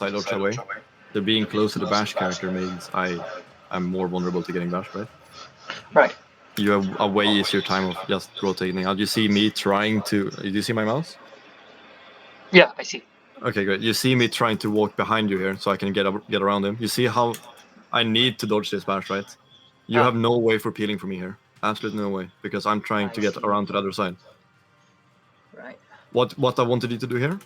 side dodge away. So being close to the bash character means I'm more vulnerable to getting bashed, right? Right. You have a way easier time of just rotating out. You see me trying to. Do you see my mouse? Yeah, I see. Okay, great. You see me trying to walk behind you here, so I can get around him. You see how I need to dodge this bash, right? You have no way for peeling for me here. Absolutely no way, because I'm trying to get around to the other side. Right. What I wanted you to do here,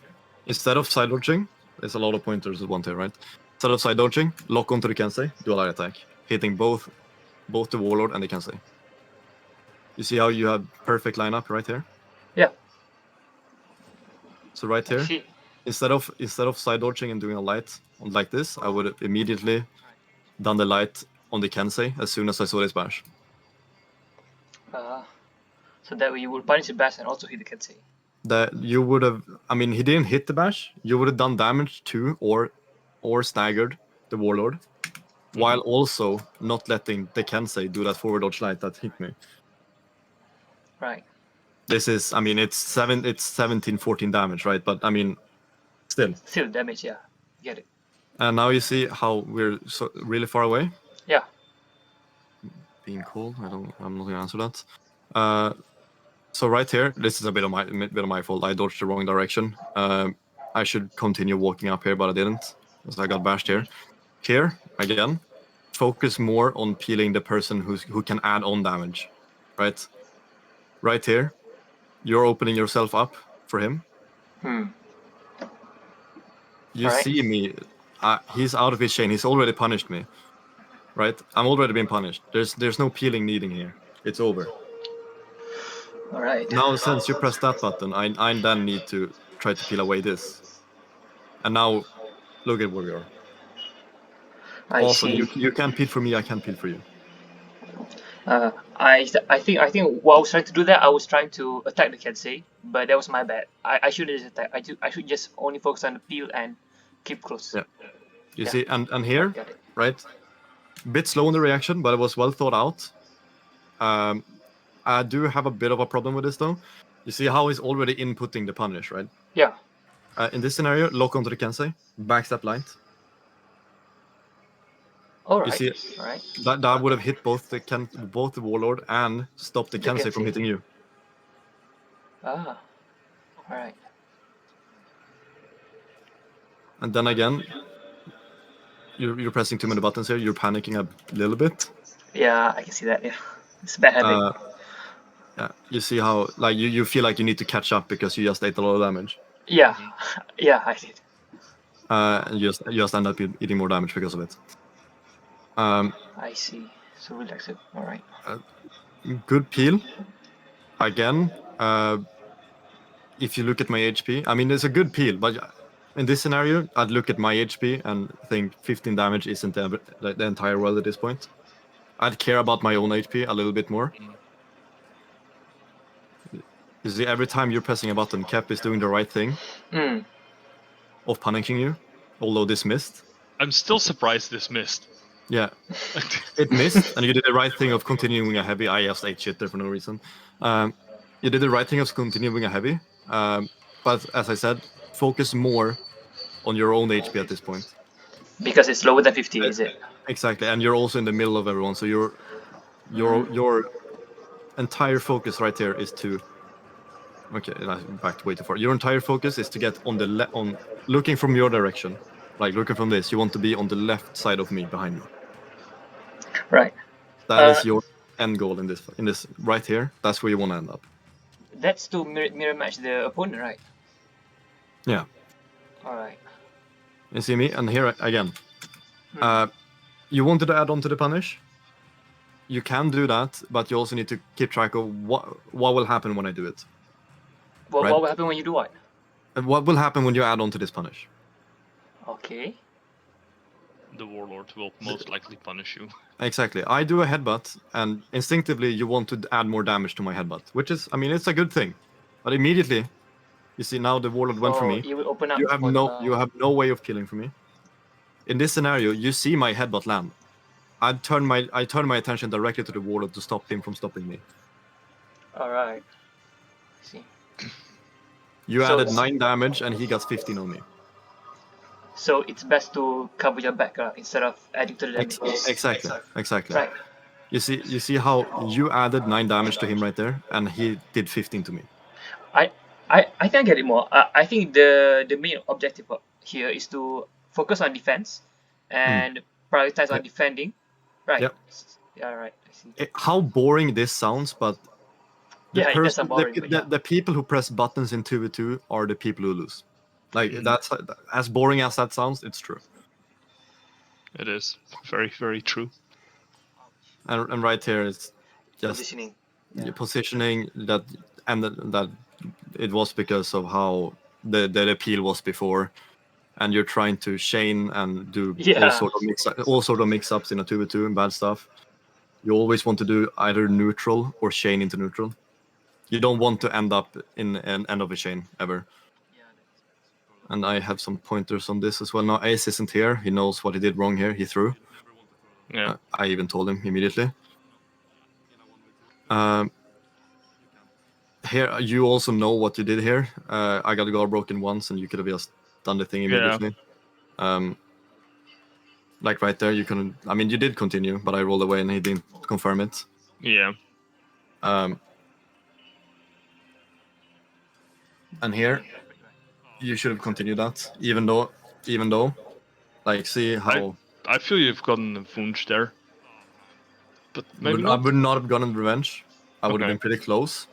instead of side dodging, there's a lot of pointers at one here, right? Instead of side dodging, lock onto the Kensei, do a light attack, hitting both the Warlord and the Kensei. You see how you have perfect lineup right here? Yeah. So right here, instead of side dodging and doing a light on like this, I would have immediately done the light on the Kensei as soon as I saw this bash. So that way you would punish the bash and also hit the Kensei. That you would have. I mean, he didn't hit the bash. You would have done damage to or staggered the Warlord, while also not letting the Kensei do that forward dodge light that hit me. Right. This is, I mean, it's 17, 14 damage, right? But I mean, still damage, yeah. Get it. And now you see how we're really far away. Yeah. Being cold. I'm not gonna answer that. So right here, this is a bit of my fault. I dodged the wrong direction. I should continue walking up here, but I didn't, so I got bashed here. Here again, focus more on peeling the person who can add on damage, right? Right here, you're opening yourself up for him. You see me. He's out of his chain. He's already punished me, right? I'm already being punished. There's no peeling needing here. It's over. All right. Now, since you press that button, I then need to try to peel away this. And now, look at where we are. Also, you can't peel for me. I can't peel for you. I think while I was trying to do that, I was trying to attack the Kensei, but that was my bad. I shouldn't just attack. I should just only focus on the peel and keep close. Yeah. You see, and here, right? Bit slow in the reaction, but it was well thought out. I do have a bit of a problem with this though. You see how he's already inputting the punish, right? Yeah. In this scenario, lock onto the Kensei, backstep light. All You see, that would have hit both the Warlord and stopped the Kensei from hitting you. All right. And then again, you're pressing too many buttons here. You're panicking a little bit. Yeah, I can see that. Yeah, it's a bad habit. Yeah, you see how like you feel like you need to catch up because you just ate a lot of damage. Yeah, yeah, I did. And you just end up eating more damage because of it. I see. So relax it. All right. Good peel. Again, if you look at my HP, I mean, it's a good peel, but in this scenario, I'd look at my HP and think 15 damage isn't the entire world at this point. I'd care about my own HP a little bit more. You see, every time you're pressing a button, Cap is doing the right thing of punishing you, although this missed. I'm still surprised this missed. Yeah, it missed, and you did the right thing of continuing a heavy. I just ate shit there for no reason. You did the right thing of continuing a heavy, but as I said, focus more on your own HP at this point. Because it's lower than 50, is it? Exactly, and you're also in the middle of everyone, so your entire focus right here is to. Okay, I backed way too far. Your entire focus is to get on looking from your direction, like looking from this. You want to be on the left side of me, behind me. Right. That is your end goal in this right here. That's where you want to end up. That's to mirror match the opponent, right? Yeah. All right. You see me, and here again. You wanted to add on to the punish. You can do that, but you also need to keep track of what will happen when I do it. What will happen when you do what? And what will happen when you add on to this punish? Okay. The Warlord will most likely punish you. Exactly. I do a headbutt, and instinctively you want to add more damage to my headbutt, which is, I mean, it's a good thing. But immediately, you see now the Warlord went for me. You will open up. You have no way of killing for me. In this scenario, you see my headbutt land. I turn my attention directly to the Warlord to stop him from stopping me. All right. I see. You added 9 damage, and he got 15 on me. So it's best to cover your back instead of adding to the damage. Exactly. Right. You see how you added 9 damage to him right there, and he did 15 to me. I think I get it more. I think the main objective here is to focus on defense and prioritize on Yep. defending. Right. Yep. Yeah. Right. I see. How boring this sounds, but Yeah, it does sound boring, but yeah. the people who press buttons in 2v2 are the people who lose. Like that's as boring as that sounds, it's true. It is very, very true. And right here it's just Positioning. positioning that it was because of how the appeal was before, and you're trying to chain and do Yeah. all sort of mix-ups in a 2v2 and bad stuff. You always want to do either neutral or chain into neutral. You don't want to end up in an end of a chain ever. And I have some pointers on this as well. Now Ace isn't here. He knows what he did wrong here. He threw. Yeah. I even told him immediately. Here, you also know what you did here. I got a guard broken once, and you could have just done the thing immediately. Like right there, you couldn't. I mean, you did continue, but I rolled away, and he didn't confirm it. Yeah. And here, you should have continued that, even though, like, see how. I feel you've gotten a Vunch there. But maybe I would not have gotten revenge. I would have been pretty close.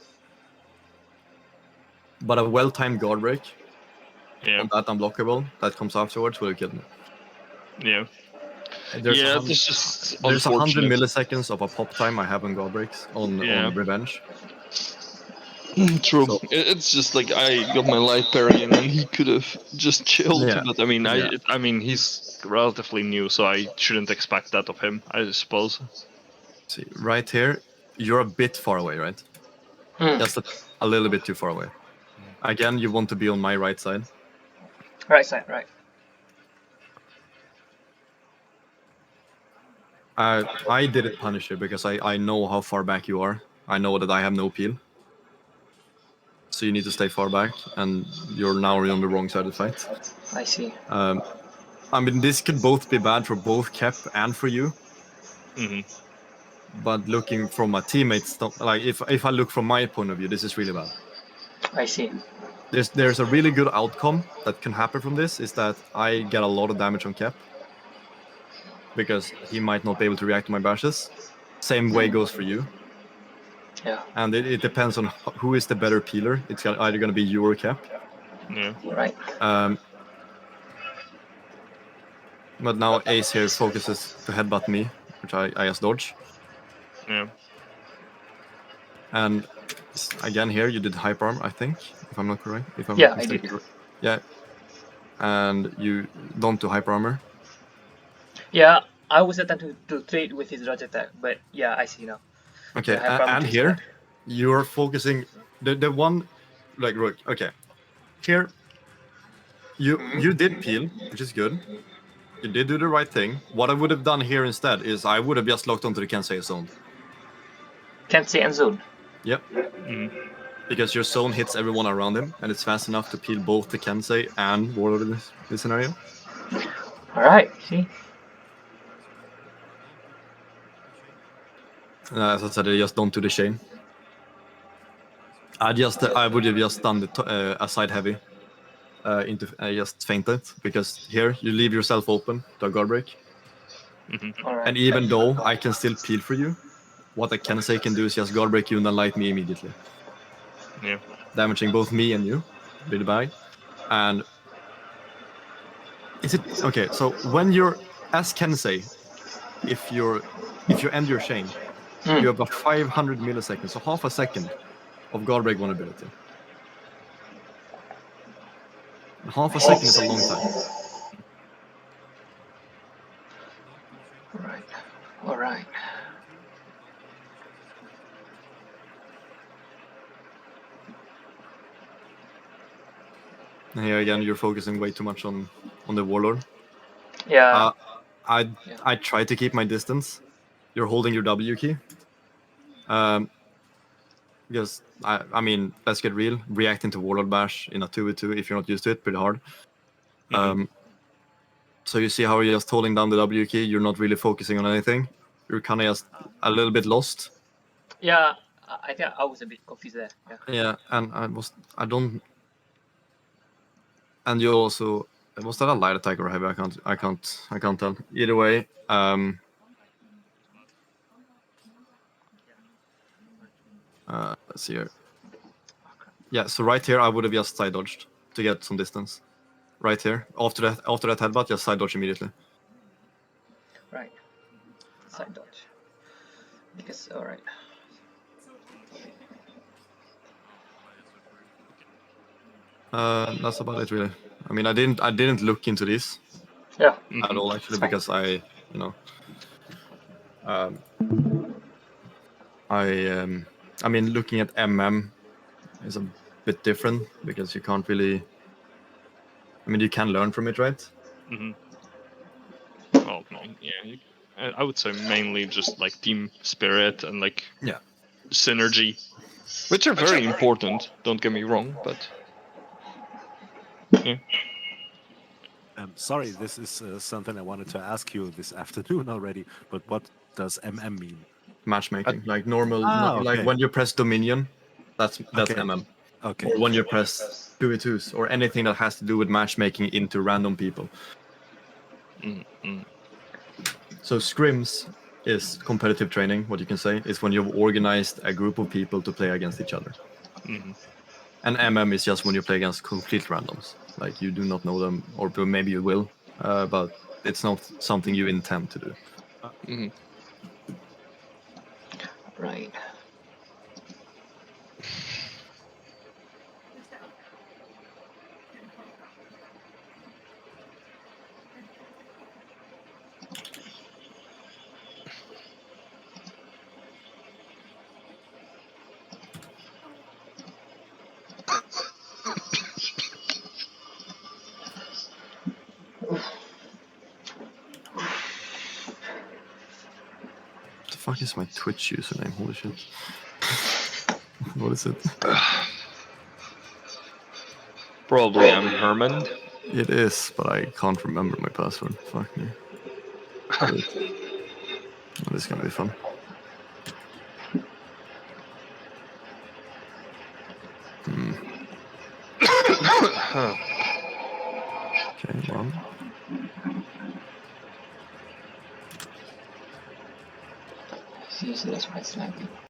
But a well-timed guard break on that unblockable that comes afterwards would have killed me. Yeah. There's there's 100 milliseconds of a pop time I have on guard breaks on revenge. True. So- It's just like I got my light parry and he could have just chilled. Yeah. But I mean, I mean, he's relatively new, so I shouldn't expect that of him, I suppose. See, right here, you're a bit far away, right? Just a little bit too far away. Again, you want to be on my right side. Right side. Right. I didn't punish you because I know how far back you are. I know that I have no peel. So you need to stay far back, and you're now on the wrong side of the fight. I see. I mean, this could both be bad for both Kep and for you. But looking from a teammate's, like if I look from my point of view, this is really bad. I see. There's a really good outcome that can happen from this, is that I get a lot of damage on Kep because he might not be able to react to my bashes. Same way goes for you. Yeah. And it depends on who is the better peeler. It's either going to be you or Kep. Yeah. Right. But now Ace here focuses to headbutt me, which I just dodge. Yeah. And again here you did hyper armor, I think, if I'm not correct. If I'm Yeah, not I did. mistaken. Yeah. And you don't do hyper armor. Yeah, I was attempting to trade with his dodge attack, but yeah, I see now. Okay, The hyper armor and is here bad. you're focusing the one like rook. Okay, here you did peel, which is good. You did do the right thing. What I would have done here instead is I would have just locked onto the Kensei zone. Kensei and zone. Yep. Because your zone hits everyone around him, and it's fast enough to peel both the Kensei and Warlord in this scenario. All right. See. As I said, I just don't do the chain. I would have just done a side heavy. I just fainted because here you leave yourself open to a guard break. All right. And even though I can still peel for you, what I can say can do is just guard break you and then light me immediately. Yeah. Damaging both me and you really bad. And is it okay? So when you're as Kensei, if you end your chain, you have a 500 milliseconds, so half a second of guard break vulnerability. Half a second is a long time. All right. And here again, you're focusing way too much on the Warlord. Yeah. I try to keep my distance. You're holding your W key. Because I mean, let's get real. Reacting to Warlord Bash in a 2v2, if you're not used to it, pretty hard. So you see how you're just holding down the W key, you're not really focusing on anything. You're kind of just a little bit lost. Yeah, I think I was a bit confused there. Yeah. Yeah, and and you also, was that a light attack or heavy? I can't tell. Either way, let's see here. Yeah, so right here I would have just side dodged to get some distance. Right here, after that headbutt, just side dodge immediately. Right. Side dodge. Because all right. That's about it, really. I mean, I didn't look into this Yeah. at all, actually, It's fine. because I mean, looking at MM is a bit different because you can't really. I mean, you can learn from it, right? Hmm. Well, no, yeah, I would say mainly just like team spirit and like Yeah. synergy. Which are very important, don't get me wrong, but yeah. Sorry, this is something I wanted to ask you this afternoon already. But what does MM mean? Matchmaking, like normal, like okay. when you press Dominion, that's Okay. MM. Okay. Or when you press 2v2s, or anything that has to do with matchmaking into random people. Mm-hmm. So scrims is competitive training. What you can say is when you've organized a group of people to play against each other. Mm-hmm. And MM is just when you play against complete randoms. Like you do not know them, or maybe you will, but it's not something you intend to do. Mhm. Right. What the fuck is my Twitch username? Holy shit. What is it? Probably I'm Herman. It is, but I can't remember my password. Fuck me. Wait. Oh, this is gonna be fun. Okay, well. Seriously, that's quite snappy.